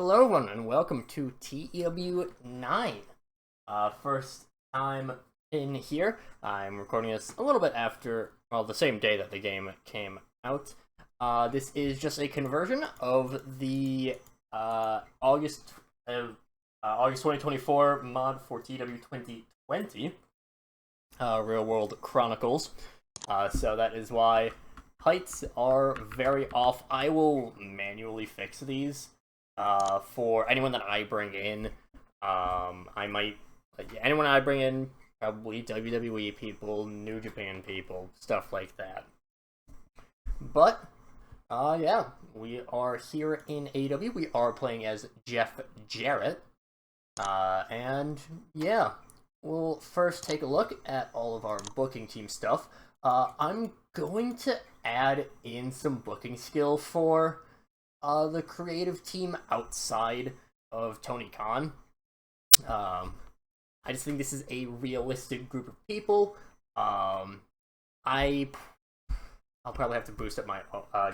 Hello, everyone, and welcome to TEW 9. First time in here. I'm recording this a little bit after, well, the same day that the game came out. This is just a conversion of the August 2024 mod for TEW 2020, Real World Chronicles. So that is why heights are very off. I will manually fix these. For anyone that I bring in, I might, anyone I bring in, probably WWE people, New Japan people, stuff like that. But, yeah, we are here in AEW. We are playing as Jeff Jarrett. And, yeah, we'll first take a look at all of our booking team stuff. I'm going to add in some booking skill for the creative team outside of Tony Khan. I just think this is a realistic group of people. I'll probably have to boost up my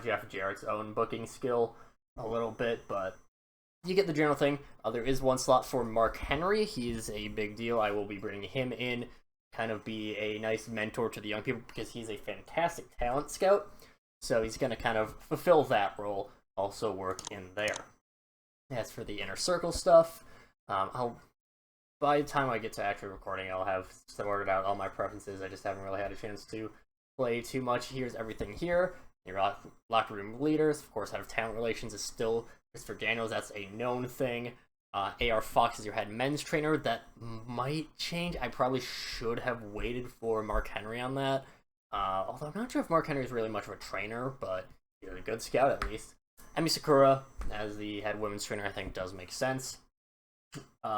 Jeff Jarrett's own booking skill a little bit, but you get the general thing. There is one slot for Mark Henry. He's a big deal. I will be bringing him in, kind of be a nice mentor to the young people because he's a fantastic talent scout. So he's going to kind of fulfill that role. Also work in there. As for the inner circle stuff, by the time I get to actually recording, I'll have sorted out all my preferences. I just haven't really had a chance to play too much. Here's everything here. Your locker room leaders, of course, head of talent relations is still Christopher Daniels. That's a known thing. AR Fox is your head men's trainer. That might change. I probably should have waited for Mark Henry on that. Although I'm not sure if Mark Henry is really much of a trainer, but he's a good scout at least. Emi Sakura, as the head women's trainer, I think does make sense.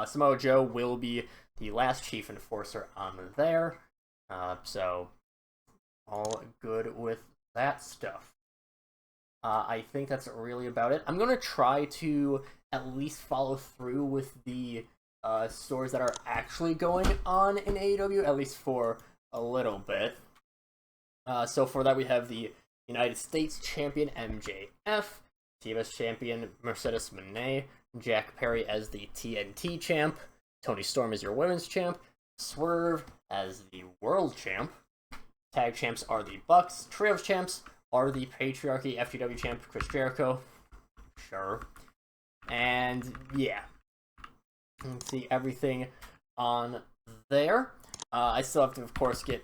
Samoa Joe will be the last chief enforcer on there. So, all good with that stuff. I think that's really about it. I'm going to try to at least follow through with the stories that are actually going on in AEW, at least for a little bit. So for that, we have the United States champion, MJF. TBS champion Mercedes Moné, Jack Perry as the TNT champ, Tony Storm as your women's champ, Swerve as the world champ. Tag champs are the Bucks. Trios champs are the Patriarchy FTW champ Chris Jericho. Sure. And yeah, let's see everything on there. I still have to, of course, get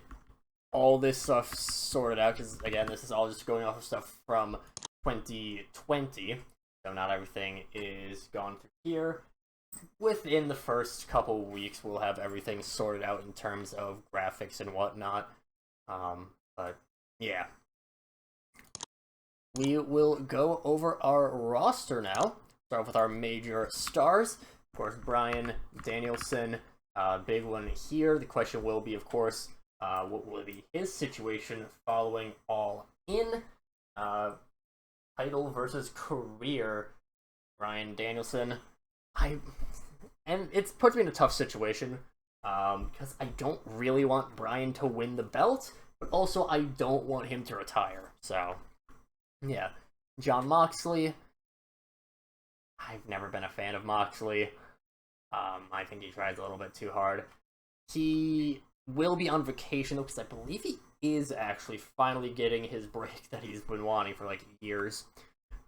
all this stuff sorted out because again, this is all just going off of stuff from 2020, so not everything is gone through here. Within the first couple weeks, we'll have everything sorted out in terms of graphics and whatnot. But yeah, we will go over our roster now. Start with our major stars. Of course, Bryan Danielson, big one here. The question will be, of course, what will be his situation following All In? Title versus career, Bryan Danielson. And it puts me in a tough situation because I don't really want Bryan to win the belt, but also I don't want him to retire. So, yeah. Jon Moxley. I've never been a fan of Moxley. I think he tries a little bit too hard. He will be on vacation though, because I believe he is actually finally getting his break that he's been wanting for like years.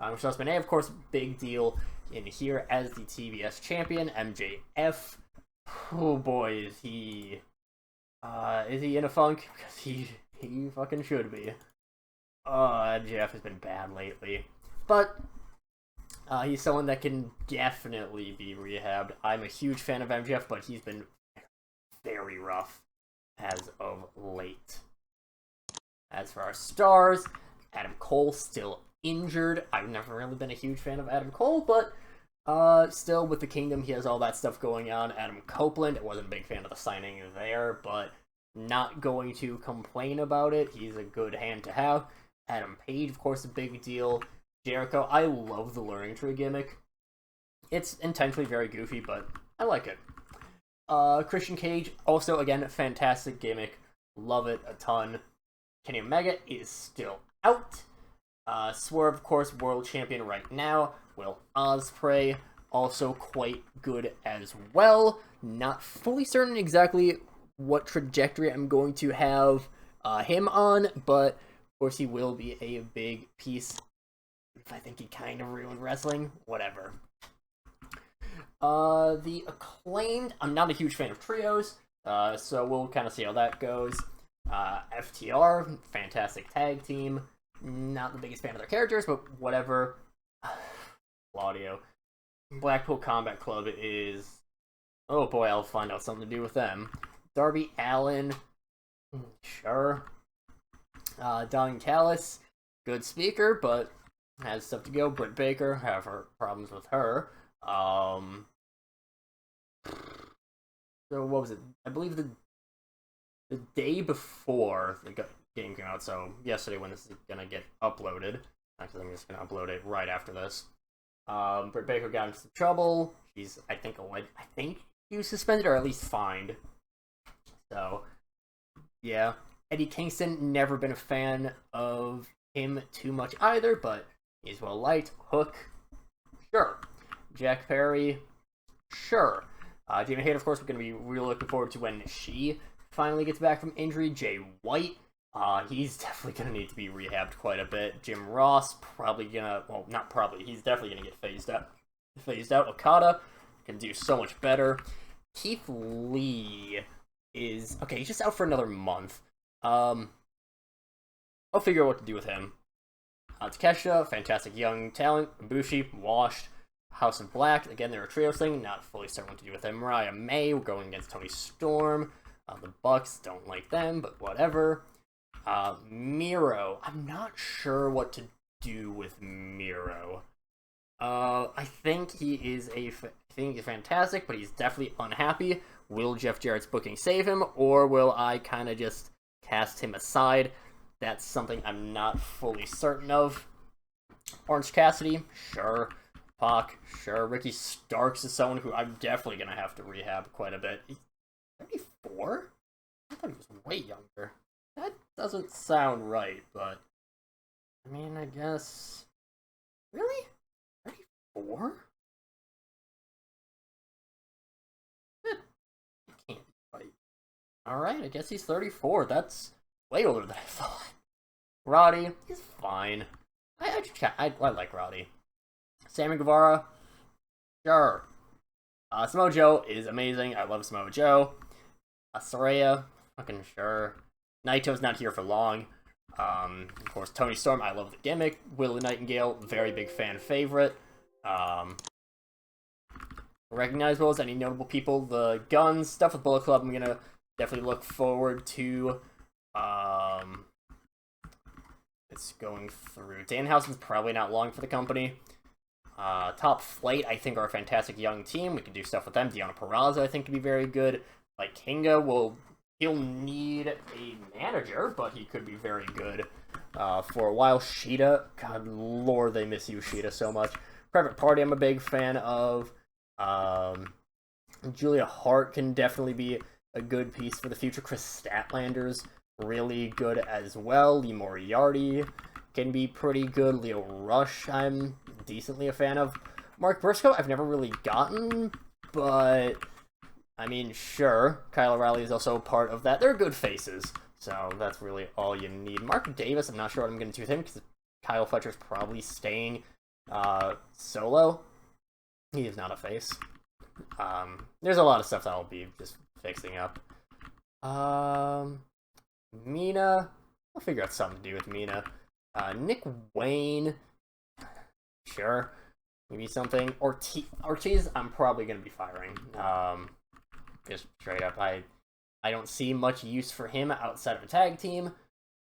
Mercedes Moné, of course, big deal in here as the TBS champion. MJF, oh boy, is he in a funk? Because he fucking should be. MJF has been bad lately, but he's someone that can definitely be rehabbed. I'm a huge fan of MJF, but he's been very rough as of late. As for our stars, Adam Cole still injured. I've never really been a huge fan of Adam Cole, but still with the Kingdom, he has all that stuff going on. Adam Copeland, I wasn't a big fan of the signing there, but not going to complain about it. He's a good hand to have. Adam Page, of course, a big deal. Jericho, I love the Learning Tree gimmick. It's intentionally very goofy, but I like it. Christian Cage, also, again, fantastic gimmick. Love it a ton. Kenny Omega is still out. Swerve, of course, world champion right now. Will Ospreay also quite good as well. Not fully certain exactly what trajectory I'm going to have him on, but of course he will be a big piece. If I think he kind of ruined wrestling, whatever. The Acclaimed, I'm not a huge fan of trios, so we'll kind of see how that goes. FTR, fantastic tag team. Not the biggest fan of their characters, but whatever. Claudio. Blackpool Combat Club is... Oh boy, I'll find out something to do with them. Darby Allin. Sure. Don Callis. Good speaker, but has stuff to go. Britt Baker, have her problems with her. So what was it? I believe the day before the game came out, so yesterday when this is gonna get uploaded. Actually, I'm just gonna upload it right after this. Britt Baker got into some trouble. She's, I think he was suspended or at least fined. So, yeah. Eddie Kingston, never been a fan of him too much either, but he's well liked. Hook, sure. Jack Perry, sure. Jamie Hayter, of course, we're going to be really looking forward to when she finally gets back from injury. Jay White, he's definitely going to need to be rehabbed quite a bit. Jim Ross, probably going to, well, not probably, he's definitely going to get phased out. Okada can do so much better. Keith Lee is, okay, he's just out for another month. I'll figure out what to do with him. Takeshita, fantastic young talent. Ibushi, washed. House of Black, again, they're a trios thing, not fully certain what to do with them. Mariah May, going against Toni Storm. The Bucks, don't like them, but whatever. Miro, I'm not sure what to do with Miro. I think he's fantastic, but he's definitely unhappy. Will Jeff Jarrett's booking save him, or will I kind of just cast him aside? That's something I'm not fully certain of. Orange Cassidy, sure. Pac, sure. Ricky Starks is someone who I'm definitely going to have to rehab quite a bit. He's 34? I thought he was way younger. That doesn't sound right, but... I mean, I guess... Really? 34? It can't be right. Alright, I guess he's 34. That's way older than I thought. Roddy, he's fine. I like Roddy. Sammy Guevara, sure. Samoa Joe is amazing. I love Samoa Joe. Saraya, fucking sure. Naito's not here for long. Of course, Toni Storm, I love the gimmick. Willow Nightingale, very big fan favorite. Recognizable as any notable people. The Guns, stuff with Bullet Club, I'm gonna definitely look forward to. It's going through. Danhausen's probably not long for the company. Top Flight, I think, are a fantastic young team. We can do stuff with them. Deonna Purrazzo, I think, could be very good. Like Kinga, he'll need a manager, but he could be very good for a while. Sheeta, God lord, they miss you, Sheeta, so much. Private Party, I'm a big fan of. Julia Hart can definitely be a good piece for the future. Chris Statlander's really good as well. Lee Moriarty can be pretty good. Leo Rush, I'm decently a fan of. Mark Briscoe, I've never really gotten, but I mean, sure. Kyle O'Reilly is also part of that. They're good faces, so that's really all you need. Mark Davis, I'm not sure what I'm going to do with him because Kyle Fletcher's probably staying solo. He is not a face. There's a lot of stuff that I'll be just fixing up. Mina, I'll figure out something to do with Mina. Nick Wayne, sure, maybe something. Ortiz, I'm probably going to be firing. Just straight up, I don't see much use for him outside of a tag team.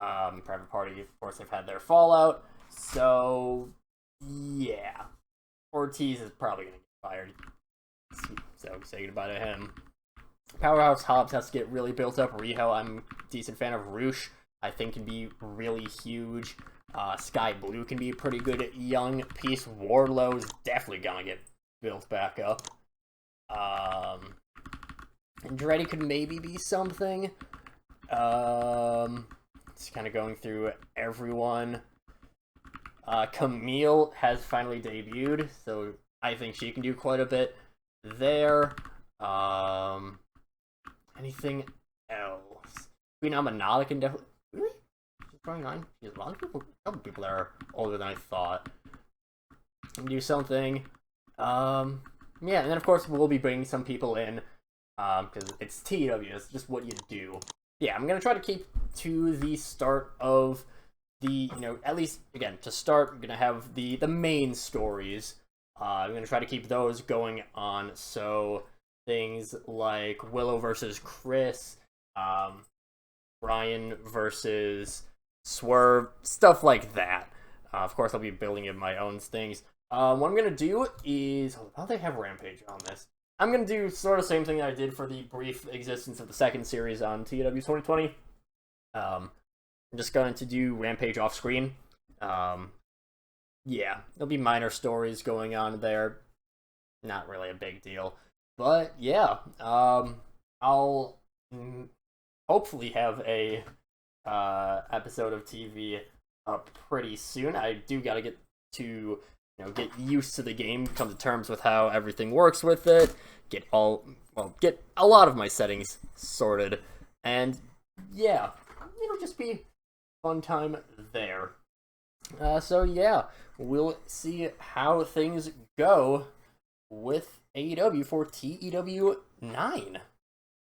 Private Party, of course, they've had their fallout. So, yeah. Ortiz is probably going to get fired. So, say goodbye to him. Powerhouse Hobbs has to get really built up. Riho, I'm a decent fan of. Roosh, I think, can be really huge. Sky Blue can be a pretty good young piece. Wardlow's definitely gonna get built back up. Andretti could maybe be something. Just kind of going through everyone. Camille has finally debuted, so I think she can do quite a bit there. Anything else? Queen Amanada can definitely. Really? She's 29. She's a lot of people. A couple people that are older than I thought. Can do something. Yeah, and then of course we'll be bringing some people in. Because it's TEW. It's just what you do. Yeah, I'm gonna try to keep to the start of the, at least again to start. I'm gonna have the main stories. I'm gonna try to keep those going on. So things like Willow versus Chris, Brian versus Swerve, stuff like that. Of course, I'll be building in my own things. What I'm gonna do is, how do they have Rampage on this? I'm gonna do sort of the same thing that I did for the brief existence of the second series on TEW 2020. I'm just going to do Rampage off screen. Yeah, there'll be minor stories going on there. Not really a big deal. But yeah, I'll hopefully have a episode of TV up pretty soon. I do gotta get to get used to the game, come to terms with how everything works with it, get a lot of my settings sorted, and yeah, it'll just be fun time there. So yeah, we'll see how things go with AEW for TEW 9.